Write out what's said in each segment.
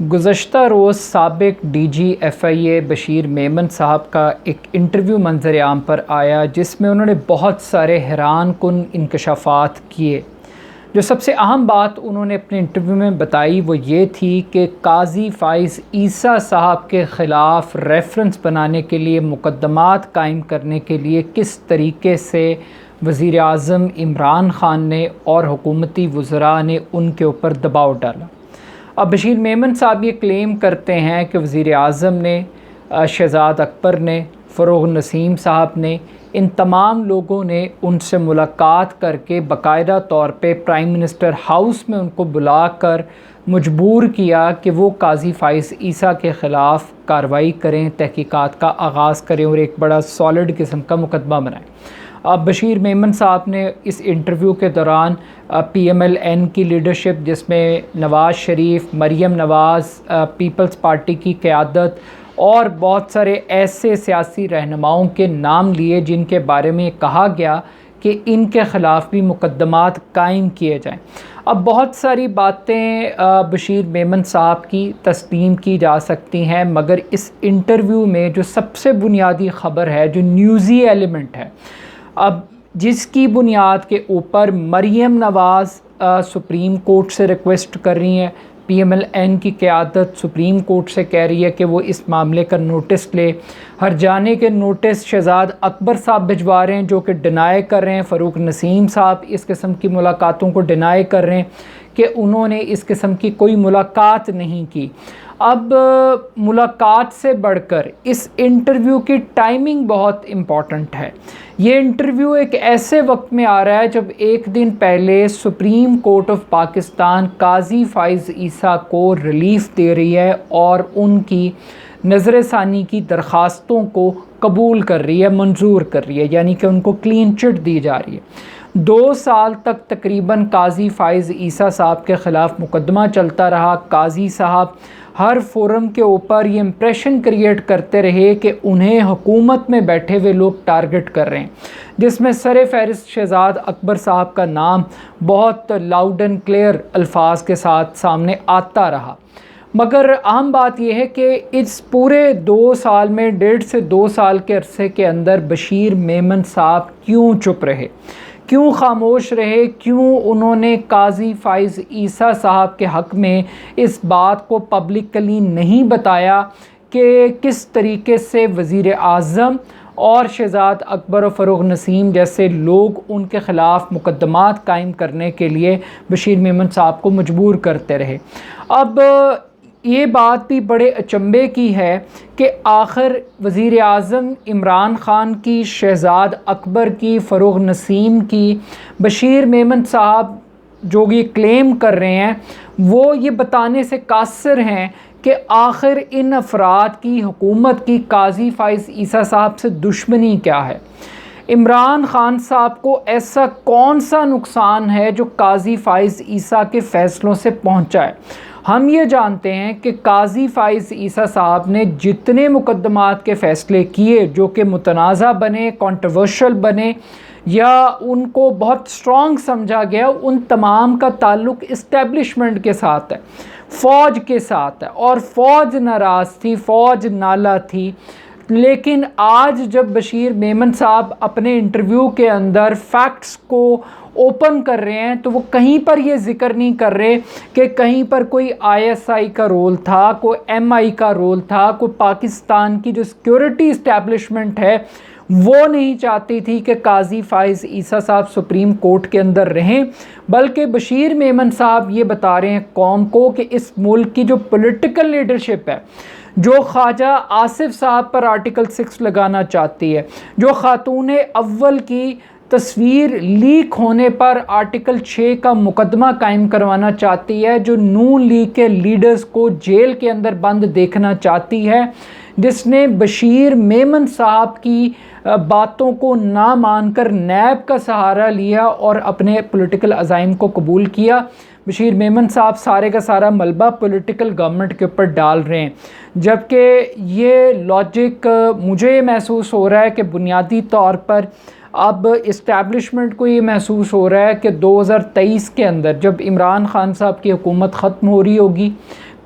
गुज़श्ता रोज़ साबिक DG FIA Bashir Memon साहब का एक इंटरव्यू मंज़र आम पर आया जिसमें उन्होंने बहुत सारे हैरान कुन इंकशाफात किए। जो सबसे अहम बात उन्होंने अपने इंटरव्यू में बताई वो ये थी कि काजी फ़ाइज़ ईसा साहब के ख़िलाफ़ रेफरेंस बनाने के लिए मुकदमात कायम करने के लिए किस तरीके से वज़ीर आज़म इमरान ख़ान ने और हुकूमती वज़रा ने उनके ऊपर दबाव डाला। अब बशीर मेमन साहब ये क्लेम करते हैं कि वज़ीर आज़म ने, शहज़ाद अकबर ने, फ़रोग़ नसीम साहब ने, इन तमाम लोगों ने उनसे मुलाकात करके बाकायदा तौर पे प्राइम मिनिस्टर हाउस में उनको बुलाकर मजबूर किया कि वो काजी फ़ाइज़ ईसा के ख़िलाफ़ कार्रवाई करें, तहकीकात का आगाज़ करें और एक बड़ा सॉलिड किस्म का मुकदमा बनाएं। अब बशीर मेमन साहब ने इस इंटरव्यू के दौरान PMLN की लीडरशिप जिसमें नवाज़ शरीफ, मरीम नवाज़, पीपल्स पार्टी की क़यादत और बहुत सारे ऐसे सियासी रहनुमाओं के नाम लिए जिनके बारे में कहा गया कि इनके ख़िलाफ़ भी मुकदमात कायम किए जाएं। अब बहुत सारी बातें बशीर मेमन साहब की तस्लीम की जा सकती हैं, मगर इस इंटरव्यू में जो सबसे बुनियादी ख़बर है, जो न्यूज़ी एलिमेंट है, अब जिसकी बुनियाद के ऊपर मरीम नवाज़ सुप्रीम कोर्ट से रिक्वेस्ट कर रही हैं, PMLN की क़यादत सुप्रीम कोर्ट से कह रही है कि वो इस मामले का नोटिस ले। हर जाने के नोटिस शहज़ाद अकबर साहब भिजवा रहे हैं जो कि डिनाई कर रहे हैं। फ़रोग़ नसीम साहब इस किस्म की मुलाकातों को डिनाई कर रहे हैं कि उन्होंने इस किस्म की कोई मुलाकात नहीं की। अब मुलाकात से बढ़कर इस इंटरव्यू की टाइमिंग बहुत इम्पॉर्टेंट है। ये इंटरव्यू एक ऐसे वक्त में आ रहा है जब एक दिन पहले सुप्रीम कोर्ट ऑफ पाकिस्तान काजी फ़ाइज़ ईसा को रिलीफ़ दे रही है और उनकी नज़रसानी की दरख्वास्तों को कबूल कर रही है, मंजूर कर रही है, यानी कि उनको क्लीन चिट दी जा रही है। 2 साल तक तकरीबन काजी फ़ाइज़ ईसा साहब के ख़िलाफ़ मुकदमा चलता रहा। काजी साहब हर फोरम के ऊपर ये इम्प्रेशन क्रिएट करते रहे कि उन्हें हुकूमत में बैठे हुए लोग टारगेट कर रहे हैं, जिसमें सर फ़हरिस्त शहज़ाद अकबर साहब का नाम बहुत लाउड एंड क्लियर अल्फाज के साथ सामने आता रहा। मगर अहम बात यह है कि इस पूरे 2 साल में 1.5 से 2 साल के अरसे के अंदर बशीर मेमन साहब क्यों चुप रहे, क्यों खामोश रहे, क्यों उन्होंने काजी फ़ाइज़ ईसा साहब के हक़ में इस बात को पब्लिकली नहीं बताया कि किस तरीके से वज़ीर आज़म और शहज़ाद अकबर और फ़रोग़ नसीम जैसे लोग उनके ख़िलाफ़ मुकदमात कायम करने के लिए बशीर मेमन साहब को मजबूर करते रहे। अब ये बात भी बड़े अचंभे की है कि आखिर वज़ीर आज़म इमरान ख़ान की, शहज़ाद अकबर की, फ़रोग़ नसीम की, बशीर मेमन साहब जो ये क्लेम कर रहे हैं वो ये बताने से कासिर हैं कि आखिर इन अफराद की, हुकूमत की, काजी फ़ाइज़ ईसा साहब से दुश्मनी क्या है। इमरान ख़ान साहब को ऐसा कौन सा नुकसान है जो काजी फ़ाइज़ ईसा के फ़ैसलों से पहुँचा है। हम ये जानते हैं कि काजी फ़ाइज़ ईसा साहब ने जितने मुकदमात के फ़ैसले किए जो कि मुतनाज़ा बने, कंट्रोवर्शियल बने या उनको बहुत स्ट्रॉन्ग समझा गया, उन तमाम का ताल्लुक़ इस्टेब्लिशमेंट के साथ है, फ़ौज के साथ है, और फ़ौज नाराज़ थी, फ़ौज नाला थी। लेकिन आज जब बशीर मेमन साहब अपने इंटरव्यू के अंदर फैक्ट्स को ओपन कर रहे हैं तो वो कहीं पर ये ज़िक्र नहीं कर रहे कि कहीं पर कोई ISI का रोल था, कोई MI का रोल था, कोई पाकिस्तान की जो सिक्योरिटी इस्टेब्लिशमेंट है वो नहीं चाहती थी कि काजी फ़ाइज़ ईसा साहब सुप्रीम कोर्ट के अंदर रहें, बल्कि बशीर मेमन साहब ये बता रहे हैं कौम को कि इस मुल्क की जो पॉलिटिकल लीडरशिप है, जो ख्वाजा आसिफ साहब पर आर्टिकल 6 लगाना चाहती है, जो खातून अव्वल की तस्वीर लीक होने पर आर्टिकल 6 का मुकदमा कायम करवाना चाहती है, जो नून लीग के लीडर्स को जेल के अंदर बंद देखना चाहती है, जिसने बशीर मेमन साहब की बातों को ना मानकर नैब का सहारा लिया और अपने पॉलिटिकल अज़ाइम को कबूल किया। बशीर मेमन साहब सारे का सारा मलबा पॉलिटिकल गवर्नमेंट के ऊपर डाल रहे हैं, जबकि ये लॉजिक मुझे महसूस हो रहा है कि बुनियादी तौर पर अब इस्टेब्लिशमेंट को ये महसूस हो रहा है कि 2023 के अंदर जब इमरान ख़ान साहब की हुकूमत ख़त्म हो रही होगी,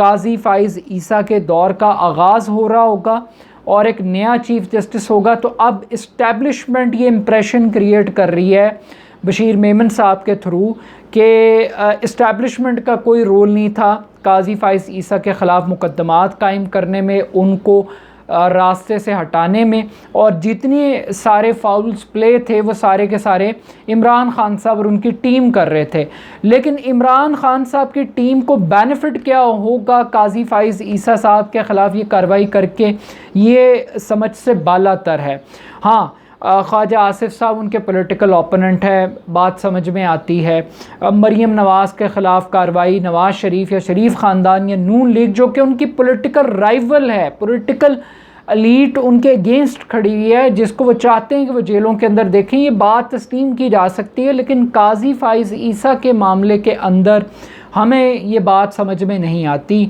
काजी फ़ाइज़ ईसा के दौर का आगाज़ हो रहा होगा और एक नया चीफ़ जस्टिस होगा। तो अब इस्टेब्लिशमेंट ये इम्प्रेशन क्रिएट कर रही है बशीर मेमन साहब के थ्रू कि इस्टेब्लिशमेंट का कोई रोल नहीं था काजी फ़ाइज़ ईसा के ख़िलाफ़ मुकदमात कायम करने में, उनको रास्ते से हटाने में, और जितने सारे फाउल्स प्ले थे वो सारे के सारे इमरान खान साहब और उनकी टीम कर रहे थे। लेकिन इमरान खान साहब की टीम को बेनिफिट क्या होगा काजी फ़ाइज़ ईसा साहब के ख़िलाफ़ ये कार्रवाई करके, ये समझ से बालातर है। हाँ, ख्वाजा आसिफ साहब उनके पॉलिटिकल ओपोनेंट है, बात समझ में आती है। मरीम नवाज़ के ख़िलाफ़ कार्रवाई, नवाज़ शरीफ या शरीफ ख़ानदान या नून लीग जो कि उनकी पॉलिटिकल राइवल है, पॉलिटिकल एलीट उनके अगेंस्ट खड़ी हुई है, जिसको वो चाहते हैं कि वो जेलों के अंदर देखें, ये बात तस्लीम की जा सकती है। लेकिन काजी फ़ाइज़ ईसा के मामले के अंदर हमें ये बात समझ में नहीं आती।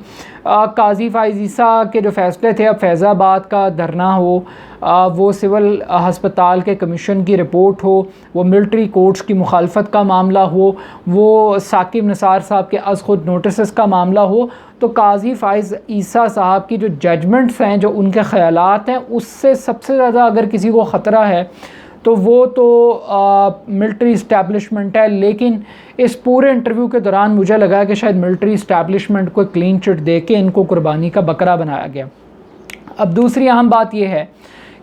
काजी फ़ाइज़ ईसा के जो फ़ैसले थे, अब फैज़ाबाद का धरना हो, वो सिविल हस्पताल के कमीशन की रिपोर्ट हो, वो मिलिट्री कोर्ट्स की मुखालफत का मामला हो, वो साकिब निसार साहब के अज़ खुद नोटिस का मामला हो, तो काजी फ़ाइज़ ईसा साहब की जो जजमेंट्स हैं, जो उनके ख़यालात हैं, उससे सबसे ज़्यादा अगर किसी को ख़तरा है तो वो तो मिलिट्री इस्टेब्लिशमेंट है। लेकिन इस पूरे इंटरव्यू के दौरान मुझे लगा कि शायद मिलिट्री इस्टेब्लिशमेंट को क्लीन चिट दे के इनको कुर्बानी का बकरा बनाया गया। अब दूसरी अहम बात यह है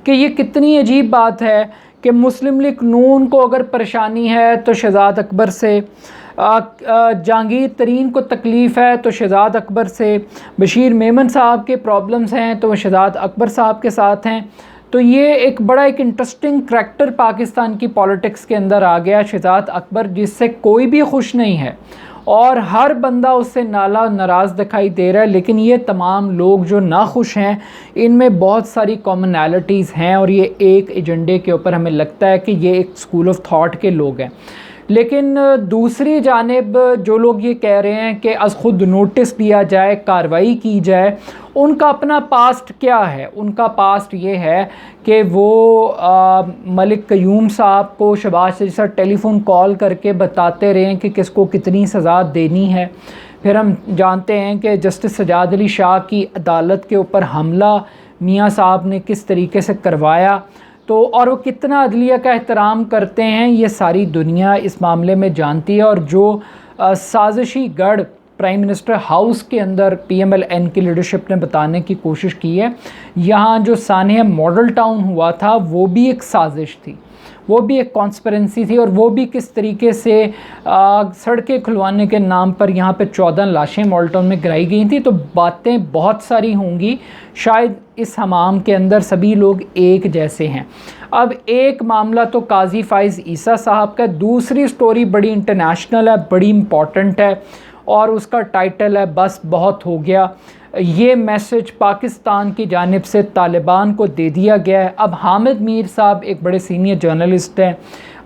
कि ये कितनी अजीब बात है कि मुस्लिम लीग नून को अगर परेशानी है तो शहजाद अकबर से, जहांगीर तरीन को तकलीफ़ है तो शहजाद अकबर से, बशीर मेमन साहब के प्रॉब्लम्स हैं तो वह शहजाद अकबर साहब के साथ हैं। तो ये एक बड़ा एक इंटरेस्टिंग करैक्टर पाकिस्तान की पॉलिटिक्स के अंदर आ गया, शहजाद अकबर, जिससे कोई भी खुश नहीं है और हर बंदा उससे नाराज़ दिखाई दे रहा है। लेकिन ये तमाम लोग जो नाखुश हैं, इनमें बहुत सारी कॉमनैलिटीज़ हैं और ये एक एजेंडे के ऊपर हमें लगता है कि ये एक स्कूल ऑफ थॉट के लोग हैं। लेकिन दूसरी जानिब जो लोग ये कह रहे हैं कि अज़ खुद नोटिस दिया जाए, कार्रवाई की जाए, उनका अपना पास्ट क्या है? उनका पास्ट ये है कि वो मलिक क़यूम साहब को शहबाज शरीफ साहब टेलीफ़ोन कॉल करके बताते रहे कि किसको कितनी सज़ा देनी है। फिर हम जानते हैं कि जस्टिस सजाद अली शाह की अदालत के ऊपर हमला मियाँ साहब ने किस तरीके से करवाया, तो और वो कितना अदलिया का एहतराम करते हैं, ये सारी दुनिया इस मामले में जानती है। और जो साजिशी गढ़ प्राइम मिनिस्टर हाउस के अंदर PMLN की लीडरशिप ने बताने की कोशिश की है, यहाँ जो सानिया मॉडल टाउन हुआ था वो भी एक साजिश थी, वो भी एक कॉन्स्पिरेंसी थी, और वो भी किस तरीके से सड़कें खुलवाने के नाम पर यहाँ पे 14 लाशें मॉडल टाउन में गिराई गई थी। तो बातें बहुत सारी होंगी, शायद इस हमाम के अंदर सभी लोग एक जैसे हैं। अब एक मामला तो काजी फ़ाइज़ ईसा साहब का, दूसरी स्टोरी बड़ी इंटरनेशनल है, बड़ी इम्पॉर्टेंट है और उसका टाइटल है बस बहुत हो गया। ये मैसेज पाकिस्तान की जानिब से तालिबान को दे दिया गया है। अब हामिद मीर साहब एक बड़े सीनियर जर्नलिस्ट हैं,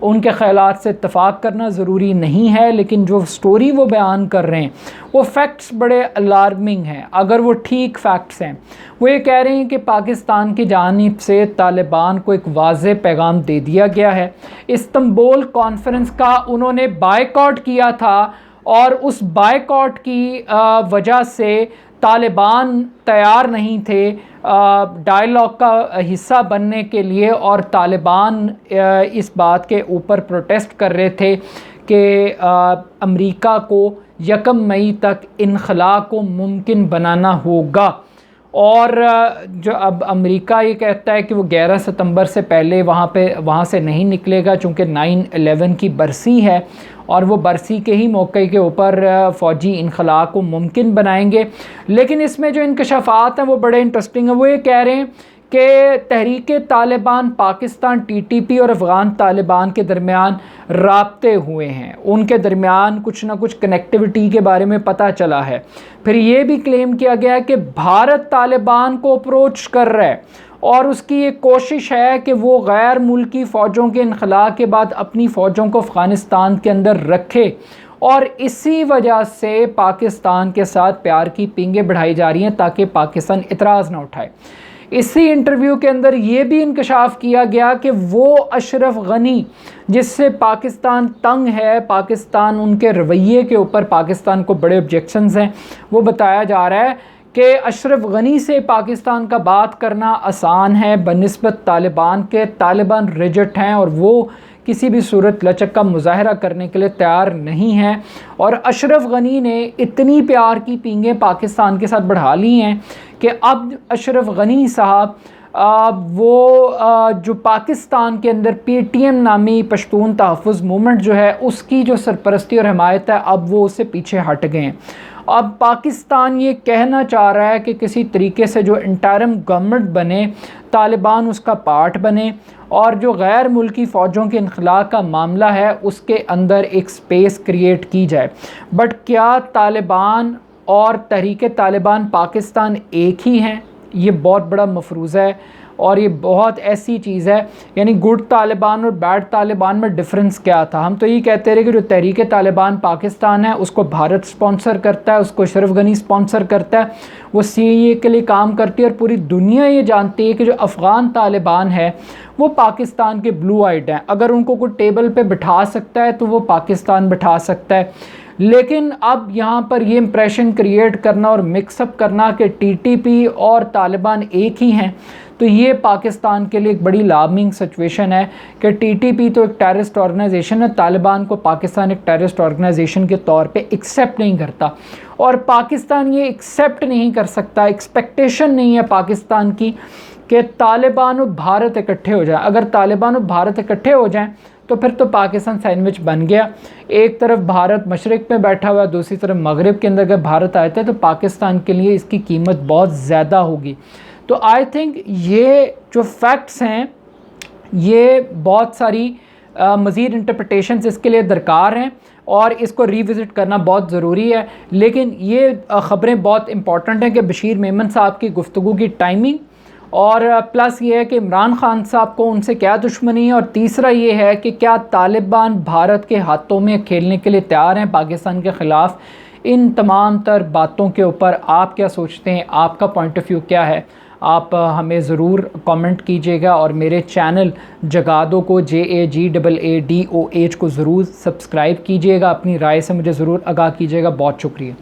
उनके ख़यालात से इत्तफ़ाक़ करना ज़रूरी नहीं है, लेकिन जो स्टोरी वो बयान कर रहे हैं वो फैक्ट्स बड़े अलार्मिंग हैं। अगर वो ठीक फैक्ट्स हैं, वो ये कह रहे हैं कि पाकिस्तान की जानिब से तालिबान को एक वाज़ेह पैगाम दे दिया गया है। इस्तांबुल कॉन्फ्रेंस का उन्होंने बायकॉट किया था और उस बायकॉट की वजह से तालिबान तैयार नहीं थे डायलॉग का हिस्सा बनने के लिए, और तालिबान इस बात के ऊपर प्रोटेस्ट कर रहे थे कि अमेरिका को 1 मई तक इनखला को मुमकिन बनाना होगा। और जो अब अमेरिका ये कहता है कि वो 11 सितंबर से पहले वहाँ से नहीं निकलेगा, चूँकि 9/11 की बरसी है और वो बरसी के ही मौके के ऊपर फ़ौजी इनखला को मुमकिन बनाएंगे। लेकिन इसमें जो इंकशाफात हैं वो बड़े इंटरेस्टिंग हैं। वो ये कह रहे हैं कि तहरीक तालिबान पाकिस्तान TTP और अफ़गान तालिबान के दरमियान राब्ते हुए हैं, उनके दरमियान कुछ ना कुछ कनेक्टिविटी के बारे में पता चला है। फिर ये भी क्लेम किया गया है कि भारत तालिबान को अप्रोच कर रहा है और उसकी ये कोशिश है कि वो गैर मुल्की फ़ौजों के इनखला के बाद अपनी फ़ौजों को अफ़गानिस्तान के अंदर रखे, और इसी वजह से पाकिस्तान के साथ प्यार की पींगें बढ़ाई जा रही हैं ताकि पाकिस्तान इतराज़ ना उठाए। इसी इंटरव्यू के अंदर ये भी इंकशाफ किया गया कि वो अशरफ गनी जिससे पाकिस्तान तंग है, पाकिस्तान उनके रवैये के ऊपर पाकिस्तान को बड़े ऑब्जेक्शंस हैं, वो बताया जा रहा है कि अशरफ गनी से पाकिस्तान का बात करना आसान है बनिस्बत तालिबान के। तालिबान रिजिड हैं और वो किसी भी सूरत लचक का मुजाहरा करने के लिए तैयार नहीं है। और अशरफ गनी ने इतनी प्यार की पींगें पाकिस्तान के साथ बढ़ा ली हैं कि अब अशरफ गनी साहब जो पाकिस्तान के अंदर PTM नामी पश्तून तहफ़्फ़ुज़ मूवमेंट जो है उसकी जो सरपरस्ती और हमायत है, अब वो उससे पीछे हट गए हैं। अब पाकिस्तान ये कहना चाह रहा है कि किसी तरीके से जो इंटरिम गवर्नमेंट बने, तालिबान उसका पार्ट बने और जो गैर मुल्की फ़ौजों के इनखला का मामला है उसके अंदर एक स्पेस क्रिएट की जाए। बट क्या तालिबान और तहरीक तालिबान पाकिस्तान एक ही हैं? ये बहुत बड़ा मफरूज़ा है और ये बहुत ऐसी चीज़ है, यानी गुड तालिबान और बैड तालिबान में डिफरेंस क्या था। हम तो ये कहते रहे कि जो तहरीक तालिबान पाकिस्तान है उसको भारत स्पॉन्सर करता है, उसको अशरफ गनी स्पॉन्सर करता है, वो CIA के लिए काम करती है और पूरी दुनिया ये जानती है कि जो अफ़गान तालिबान है वो पाकिस्तान के ब्लू आइड हैं। अगर उनको कोई टेबल पे बिठा सकता है तो वो पाकिस्तान बिठा सकता है। लेकिन अब यहाँ पर ये इम्प्रेशन क्रिएट करना और मिक्सअप करना कि TTP और तालिबान एक ही हैं, तो ये पाकिस्तान के लिए एक बड़ी अलार्मिंग सिचुएशन है कि TTP तो एक टेररिस्ट ऑर्गेनाइजेशन है, तालिबान को पाकिस्तान एक टेररिस्ट ऑर्गेनाइजेशन के तौर पे एक्सेप्ट नहीं करता और पाकिस्तान ये एक्सेप्ट नहीं कर सकता, एक्सपेक्टेशन नहीं है पाकिस्तान की कि तालिबान और भारत इकट्ठे हो जाए। अगर तालिबान और भारत इकट्ठे हो जाएं तो फिर तो पाकिस्तान सैंडविच बन गया। एक तरफ भारत मशरिक़ में बैठा हुआ, दूसरी तरफ मगरिब के अंदर अगर भारत आते हैं तो पाकिस्तान के लिए इसकी कीमत बहुत ज़्यादा होगी। तो आई थिंक ये जो फैक्ट्स हैं ये बहुत सारी मज़ीद इंटरप्रिटेशंस इसके लिए दरकार हैं और इसको रिविज़िट करना बहुत ज़रूरी है। लेकिन ये ख़बरें बहुत इंपॉर्टेंट हैं कि बशीर मेमन साहब की गुफ्तगू की टाइमिंग और प्लस ये है कि इमरान ख़ान साहब को उनसे क्या दुश्मनी है और तीसरा ये है कि क्या तालिबान भारत के हाथों में खेलने के लिए तैयार हैं पाकिस्तान के ख़िलाफ़। इन तमाम तर बातों के ऊपर आप क्या सोचते हैं, आपका पॉइंट ऑफ व्यू क्या है, आप हमें ज़रूर कमेंट कीजिएगा और मेरे चैनल जगादो को JAGAADOH को ज़रूर सब्सक्राइब कीजिएगा। अपनी राय से मुझे ज़रूर आगाह कीजिएगा। बहुत शुक्रिया।